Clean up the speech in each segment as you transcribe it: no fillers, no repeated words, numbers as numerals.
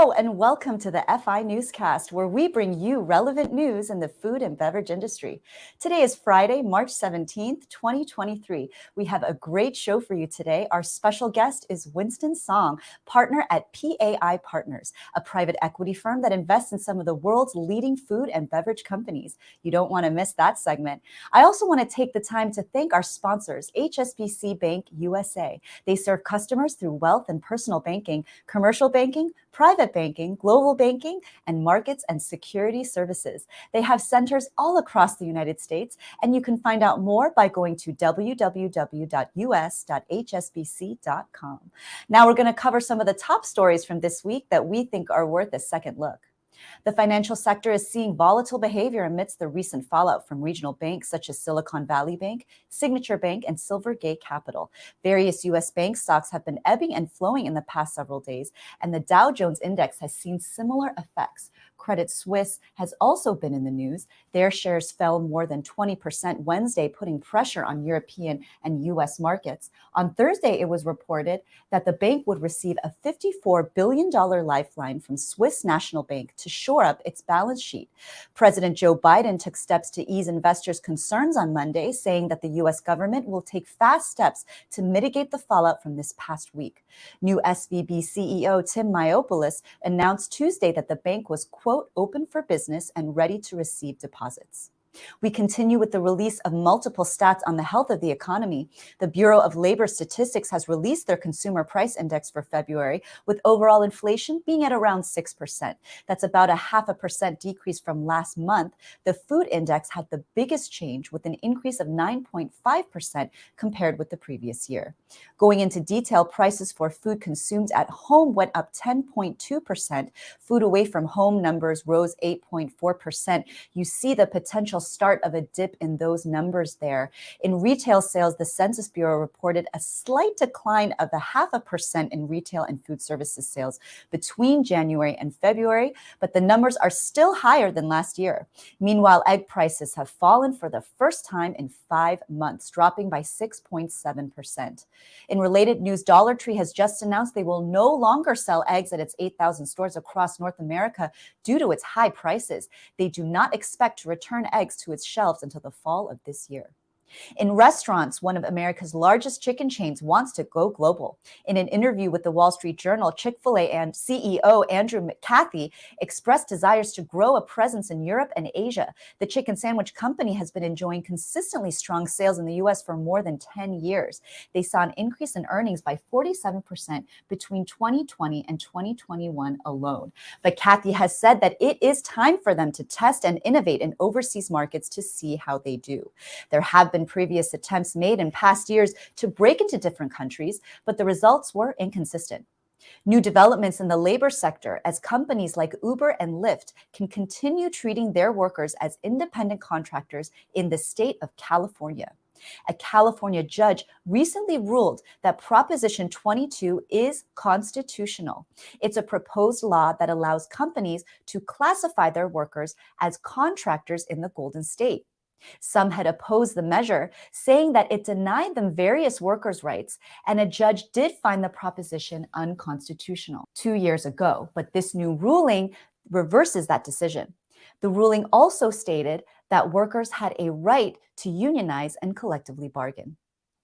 Hello and welcome to the FI Newscast, where we bring you relevant news in the food and beverage industry. Today is Friday, March 17th, 2023. We have a great show for you today. Our special guest is Winston Song, partner at PAI Partners, a private equity firm that invests in some of the world's leading food and beverage companies. You don't want to miss that segment. I also want to take the time to thank our sponsors, HSBC Bank USA. They serve customers through wealth and personal banking, commercial banking, private banking, global banking, and markets and security services. They have centers all across the United States, and you can find out more by going to www.us.hsbc.com. Now we're going to cover some of the top stories from this week that we think are worth a second look. The financial sector is seeing volatile behavior amidst the recent fallout from regional banks such as Silicon Valley Bank, Signature Bank, and Silvergate Capital. Various U.S. bank stocks have been ebbing and flowing in the past several days, and the Dow Jones Index has seen similar effects. Credit Suisse has also been in the news. Their shares fell more than 20% Wednesday, putting pressure on European and U.S. markets. On Thursday, it was reported that the bank would receive a $54 billion lifeline from Swiss National Bank to shore up its balance sheet. President Joe Biden took steps to ease investors' concerns on Monday, saying that the U.S. government will take fast steps to mitigate the fallout from this past week. New SVB CEO 𝗟𝗏𝘳 announced Tuesday that the bank was, quote, open for business and ready to receive deposits. We continue with the release of multiple stats on the health of the economy. The Bureau of Labor Statistics has released their consumer price index for February, with overall inflation being at around 6%. That's about a 0.5% decrease from last month. The food index had the biggest change, with an increase of 9.5% compared with the previous year. Going into detail, prices for food consumed at home went up 10.2%. Food away from home numbers rose 8.4%. You see the potential start of a dip in those numbers there. In retail sales, the Census Bureau reported a slight decline of 0.5% in retail and food services sales between January and February, but the numbers are still higher than last year. Meanwhile, egg prices have fallen for the first time in 5 months, dropping by 6.7%. In related news, Dollar Tree has just announced they will no longer sell eggs at its 8,000 stores across North America due to its high prices. They do not expect to return eggs to its shelves until the fall of this year. In restaurants, one of America's largest chicken chains wants to go global. In an interview with the Wall Street Journal, Chick-fil-A and CEO Andrew 𝗏𝗏𝗂 expressed desires to grow a presence in Europe and Asia. The chicken sandwich company has been enjoying consistently strong sales in the U.S. for more than 10 years. They saw an increase in earnings by 47% between 2020 and 2021 alone. But 𝗏𝗏𝗂 has said that it is time for them to test and innovate in overseas markets to see how they do. There have been previous attempts made in past years to break into different countries, but the results were inconsistent. New developments in the labor sector as companies like Uber and Lyft can continue treating their workers as independent contractors in the state of California. A California judge recently ruled that Proposition 22 is constitutional. It's a proposed law that allows companies to classify their workers as contractors in the Golden State. Some had opposed the measure, saying that it denied them various workers' rights, and a judge did find the proposition unconstitutional 2 years ago. But this new ruling reverses that decision. The ruling also stated that workers had a right to unionize and collectively bargain.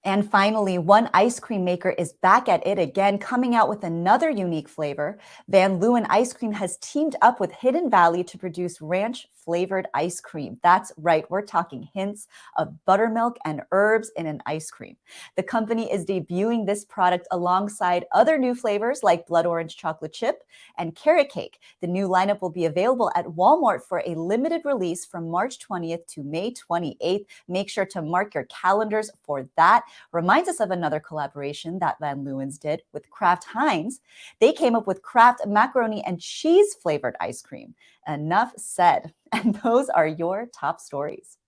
And finally, one ice cream maker is back at it again, coming out with another unique flavor. Van Leeuwen Ice Cream has teamed up with Hidden Valley to produce ranch-flavored ice cream. That's right, we're talking hints of buttermilk and herbs in an ice cream. The company is debuting this product alongside other new flavors like blood orange chocolate chip and carrot cake. The new lineup will be available at Walmart for a limited release from March 20th to May 28th. Make sure to mark your calendars for that. Reminds us of another collaboration that Van Leeuwen's did with Kraft Heinz. They came up with Kraft macaroni and cheese flavored ice cream. Enough said. And those are your top stories.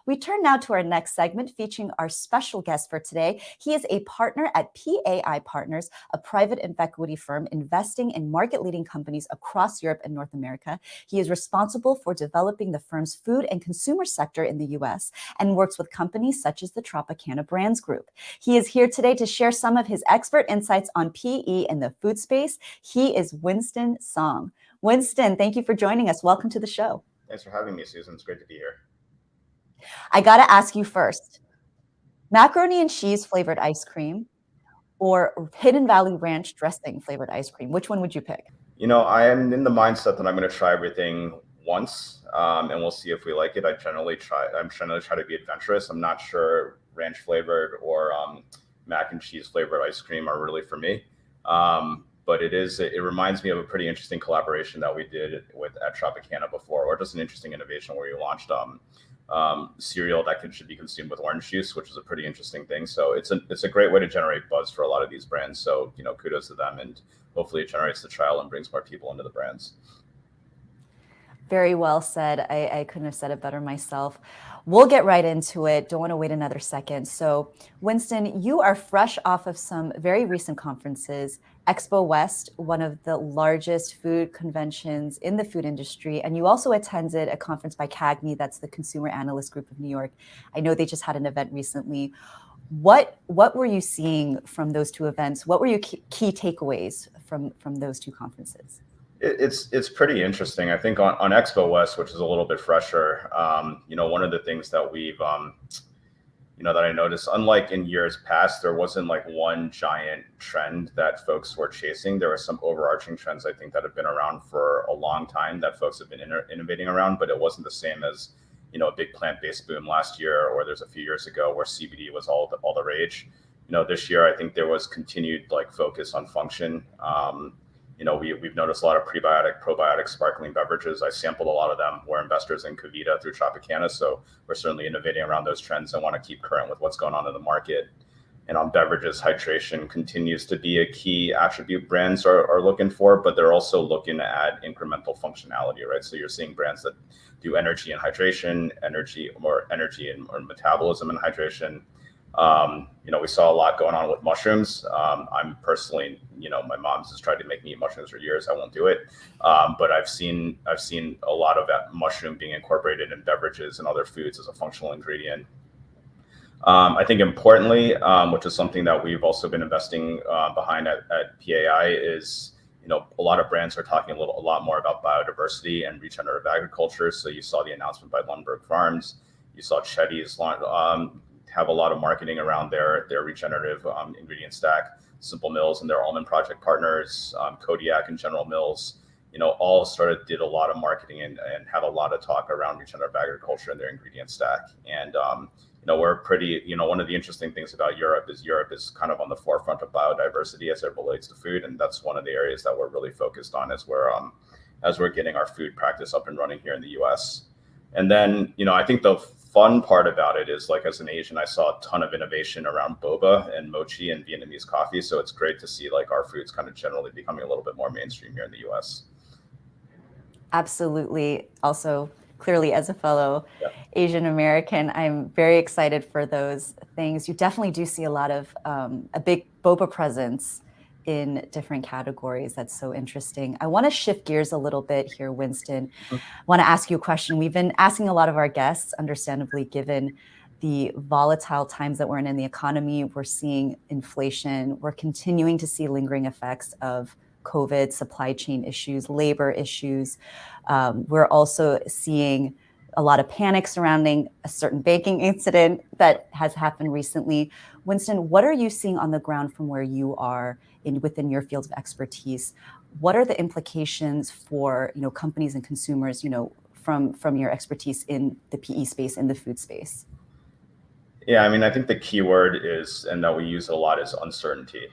We turn now to our next segment featuring our special guest for today. He is a partner at PAI Partners, a private equity firm investing in market-leading companies across Europe and North America. He is responsible for developing the firm's food and consumer sector in the U.S. and works with companies such as the Tropicana Brands Group. He is here today to share some of his expert insights on PE in the food space. He is Winston Song. Winston, thank you for joining us. Welcome to the show. Thanks for having me, Susan. It's great to be here. I got to ask you first, macaroni and cheese flavored ice cream or Hidden Valley Ranch dressing flavored ice cream? Which one would you pick? You know, I am in the mindset that I'm going to try everything once, and we'll see if we like it. I'm generally try to be adventurous. I'm not sure ranch flavored or mac and cheese flavored ice cream are really for me. But it reminds me of a pretty interesting collaboration that we did at Tropicana before, or just an interesting innovation where we launched cereal that should be consumed with orange juice, which is a pretty interesting thing. So it's a great way to generate buzz for a lot of these brands. So, you know, kudos to them, and hopefully it generates the trial and brings more people into the brands. Very well said. I couldn't have said it better myself. We'll get right into it. Don't want to wait another second. So, Winston, you are fresh off of some very recent conferences, Expo West, one of the largest food conventions in the food industry, and you also attended a conference by CAGNY, that's the Consumer Analyst Group of New York. I know they just had an event recently. What were you seeing from those two events? What were your key takeaways from those two conferences? It's pretty interesting. I think on Expo West, which is a little bit fresher, you know, one of the things that we've, you know, that I noticed, unlike in years past, there wasn't like one giant trend that folks were chasing. There were some overarching trends, I think, that have been around for a long time that folks have been innovating around, but it wasn't the same as, you know, a big plant-based boom last year, or there's a few years ago where CBD was all the rage. You know, this year, I think there was continued like focus on function. You know, we've noticed a lot of prebiotic, probiotic sparkling beverages. I sampled a lot of them. We're investors in 𝗂𝗏 through Tropicana, so we're certainly innovating around those trends and want to keep current with what's going on in the market. And on beverages, hydration continues to be a key attribute brands are looking for, but they're also looking to add incremental functionality, right? So you're seeing brands that do energy and hydration, energy and metabolism and hydration. You know, we saw a lot going on with mushrooms. I'm personally, you know, my mom's has tried to make me eat mushrooms for years. I won't do it. But I've seen a lot of that mushroom being incorporated in beverages and other foods as a functional ingredient. I think importantly, which is something that we've also been investing behind at PAI, is, you know, a lot of brands are talking a lot more about biodiversity and regenerative agriculture. So you saw the announcement by Lundberg Farms. You saw Chetty's have a lot of marketing around their regenerative ingredient stack. Simple Mills and their Almond Project partners, Kodiak and General Mills, you know, all did a lot of marketing and had a lot of talk around regenerative agriculture and their ingredient stack. And you know, we're pretty, you know, one of the interesting things about Europe is kind of on the forefront of biodiversity as it relates to food, and that's one of the areas that we're really focused on as we're getting our food practice up and running here in the U.S. And then, you know, I think the fun part about it is, like, as an Asian, I saw a ton of innovation around boba and mochi and Vietnamese coffee. So it's great to see like our foods kind of generally becoming a little bit more mainstream here in the U.S. Absolutely. Also, clearly, as a fellow Asian American, I'm very excited for those things. You definitely do see a lot of a big boba presence in different categories. That's so interesting. I want to shift gears a little bit here, Winston. I want to ask you a question. We've been asking a lot of our guests, understandably, given the volatile times that we're in the economy. We're seeing inflation. We're continuing to see lingering effects of COVID, supply chain issues, labor issues. We're also seeing a lot of panic surrounding a certain baking incident that has happened recently. Winston, what are you seeing on the ground from where you are within your field of expertise? What are the implications for, you know, companies and consumers, you know, from your expertise in the PE space, in the food space? Yeah, I mean, I think the key word is, and that we use a lot, is uncertainty.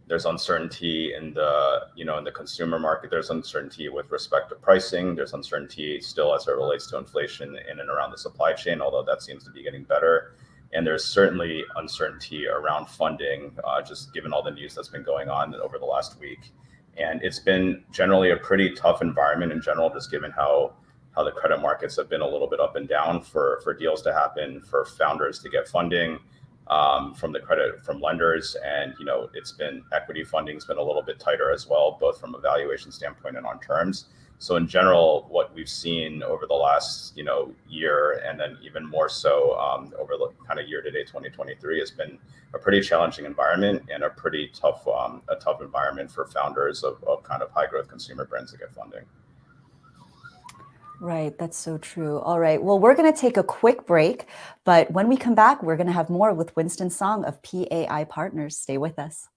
There's uncertainty in the consumer market. There's uncertainty with respect to pricing. There's uncertainty still as it relates to inflation in and around the supply chain, although that seems to be getting better. And there's certainly uncertainty around funding, just given all the news that's been going on over the last week. And it's been generally a pretty tough environment in general, just given how the credit markets have been a little bit up and down for deals to happen, for founders to get funding from lenders, and it's been equity funding's been a little bit tighter as well, both from a valuation standpoint and on terms. So in general, what we've seen over the last year, and then even more so over the kind of year to date 2023, has been a pretty challenging environment and a pretty tough environment for founders of kind of high growth consumer brands to get funding. Right, that's so true. All right, well, we're going to take a quick break, but when we come back, we're going to have more with Winston Song of PAI Partners. Stay with us.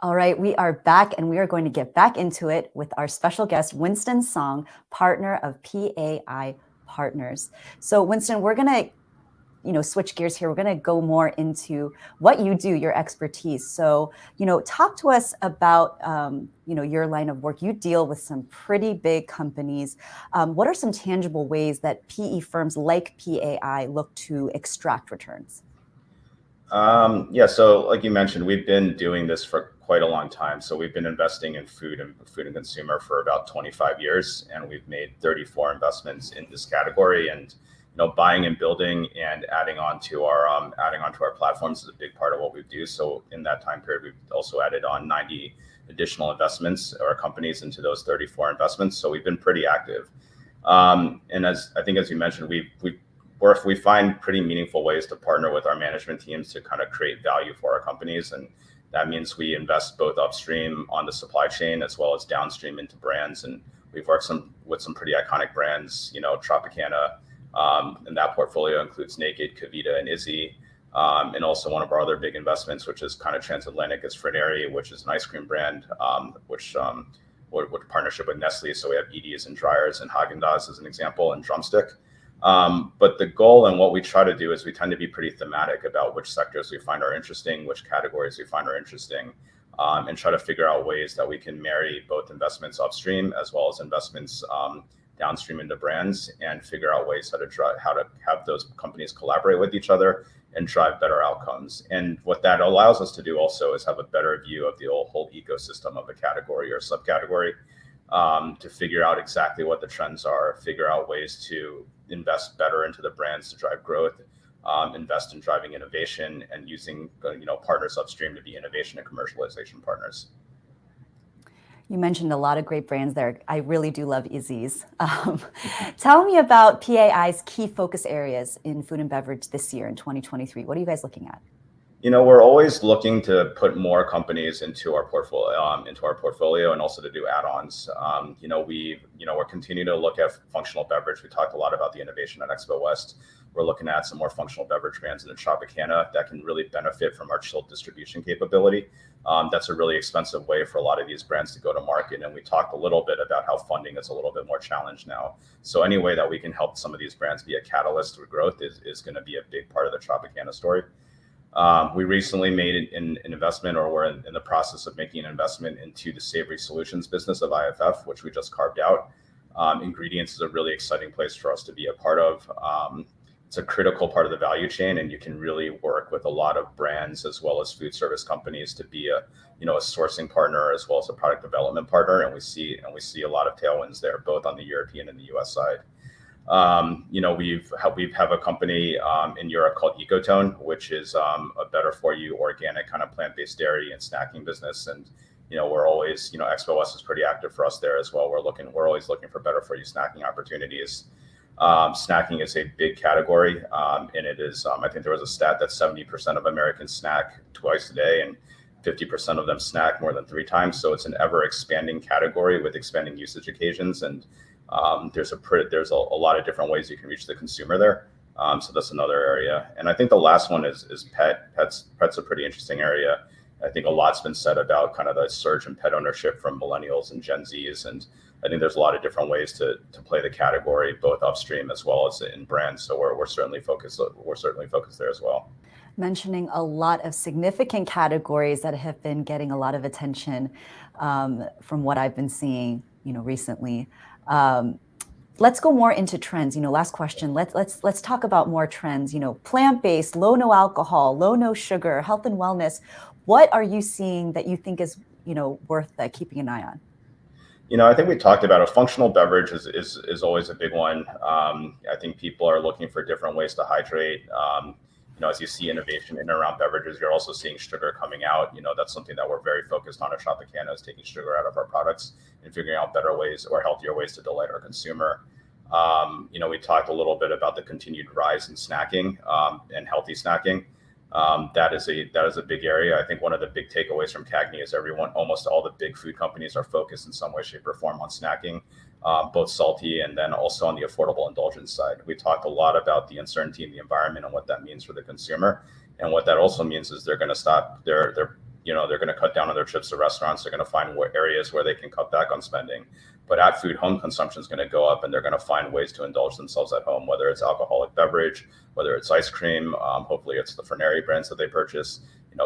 All right, we are back, and we are going to get back into it with our special guest, Winston Song, partner of PAI Partners. So Winston, we're going to switch gears here. We're going to go more into what you do, your expertise. So, talk to us about, your line of work. You deal with some pretty big companies. What are some tangible ways that PE firms like PAI look to extract returns? Yeah, so like you mentioned, we've been doing this for quite a long time. So we've been investing in food and consumer for about 25 years, and we've made 34 investments in this category. And buying and building and adding on to our platforms is a big part of what we do. So in that time period, we've also added on 90 additional investments or companies into those 34 investments. So we've been pretty active. And as you mentioned, if we find pretty meaningful ways to partner with our management teams to kind of create value for our companies. And that means we invest both upstream on the supply chain as well as downstream into brands. And we've worked with some pretty iconic brands, 𝗂𝗶𝗱𝗲, and that portfolio includes 𝗂𝗂𝗿𝗶𝗱, 𝗀𝗃𝗃, and 𝗂𝘂𝗐𝗫. And also one of our other big investments, which is kind of transatlantic, is 𝗏𝗏𝗏𝗏, which is an ice cream brand, which with partnership with Nestle. So we have Edie's and Dreyer's and Häagen-Dazs as an example, and Drumstick. But the goal and what we try to do is we tend to be pretty thematic about which sectors we find are interesting, which categories we find are interesting, and try to figure out ways that we can marry both investments upstream as well as investments downstream into brands, and figure out ways how to have those companies collaborate with each other and drive better outcomes. And what that allows us to do also is have a better view of the whole ecosystem of a category or subcategory, to figure out exactly what the trends are, figure out ways to invest better into the brands to drive growth, invest in driving innovation, and using partners upstream to be innovation and commercialization partners. You mentioned a lot of great brands there. I really do love Izzy's. Tell me about PAI's key focus areas in food and beverage this year in 2023. What are you guys looking at? We're always looking to put more companies into our portfolio, and also to do add-ons. We're continuing to look at functional beverage. We talked a lot about the innovation at Expo West. We're looking at some more functional beverage brands in the 𝗂𝗶𝗏𝗏 that can really benefit from our chilled distribution capability. That's a really expensive way for a lot of these brands to go to market. And we talked a little bit about how funding is a little bit more challenged now. So any way that we can help some of these brands be a catalyst for growth is going to be a big part of the 𝗂𝗶𝗏𝗏 story. We recently made an investment, or we're in the process of making an investment into the savory solutions business of IFF, which we just carved out. Ingredients is a really exciting place for us to be a part of. It's a critical part of the value chain, and you can really work with a lot of brands as well as food service companies to be a sourcing partner as well as a product development partner. And we see a lot of tailwinds there, both on the European and the US side. We have a company in Europe called 𝗂𝗂𝗏𝗀, which is a better for you organic kind of plant-based dairy and snacking business. And we're always, Expo West is pretty active for us there as well. We're always looking for better for you snacking opportunities. Snacking is a big category, and it is, I think there was a stat that 70% of Americans snack twice a day and 50% of them snack more than 3 times. So it's an ever expanding category with expanding usage occasions. And there's a lot of different ways you can reach the consumer there. So that's another area. And I think the last one is pets. Pets a pretty interesting area. I think a lot's been said about kind of the surge in pet ownership from millennials and Gen Zs. And I think there's a lot of different ways to play the category, both upstream as well as in brands. So we're certainly focused there as well. Mentioning a lot of significant categories that have been getting a lot of attention from what I've been seeing, recently. Let's go more into trends. Last question. Let's talk about more trends. Plant-based, low no alcohol, low no sugar, health and wellness. What are you seeing that you think is worth keeping an eye on? I think we talked about a functional beverage is always a big one. I think people are looking for different ways to hydrate. As you see innovation in and around beverages, you're also seeing sugar coming out. That's something that we're very focused on at 𝗂𝗏𝘂𝗃, is taking sugar out of our products and figuring out better ways or healthier ways to delight our consumer. We talked a little bit about the continued rise in snacking and healthy snacking. That is a big area. I think one of the big takeaways from CAGNY is almost all the big food companies are focused in some way, shape, or form on snacking, both salty and then also on the affordable indulgence side. We talked a lot about the uncertainty in the environment and what that means for the consumer. And what that also means is they're going to stop. They're going to cut down on their trips to restaurants. They're going to find areas where they can cut back on spending. But at food, home consumption is going to go up, and they're going to find ways to indulge themselves at home, whether it's alcoholic beverage, whether it's ice cream. Hopefully it's the Ferrari brands that they purchase,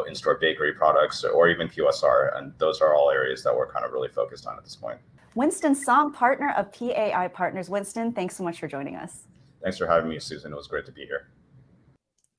in-store bakery products, or even QSR. And those are all areas that we're kind of really focused on at this point. Winston Song, partner of PAI Partners. Winston, thanks so much for joining us. Thanks for having me, Susan. It was great to be here.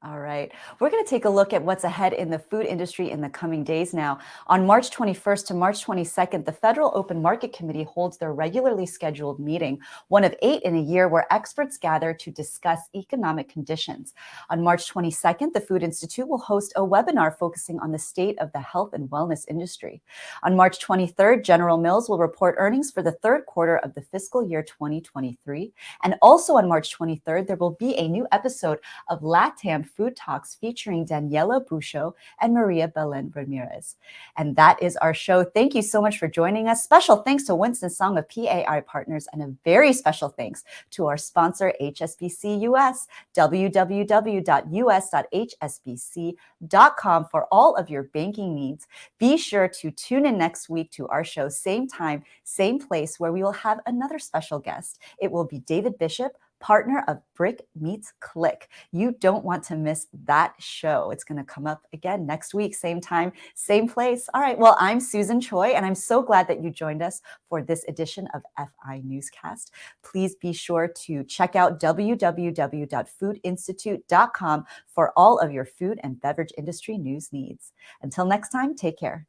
All right. We're going to take a look at what's ahead in the food industry in the coming days now. On March 21st to March 22nd, the Federal Open Market Committee holds their regularly scheduled meeting, one of 8 in a year, where experts gather to discuss economic conditions. On March 22nd, the Food Institute will host a webinar focusing on the state of the health and wellness industry. On March 23rd, General Mills will report earnings for the 3rd quarter of the fiscal year 2023. And also on March 23rd, there will be a new episode of LATAM Food Talks featuring 𝗟𝗏𝗃𝗀 and Maria Belén Ramirez. And that is our show. Thank you so much for joining us. Special thanks to Winston Song of PAI Partners, and a very special thanks to our sponsor, HSBC US, www.us.hsbc.com for all of your banking needs. Be sure to tune in next week to our show, same time, same place, where we will have another special guest. It will be David Bishop, partner of Brick Meets Click. You don't want to miss that show. It's going to come up again next week, same time, same place. All right. Well, I'm Susan Choi, and I'm so glad that you joined us for this edition of FI Newscast. Please be sure to check out www.foodinstitute.com for all of your food and beverage industry news needs. Until next time, take care.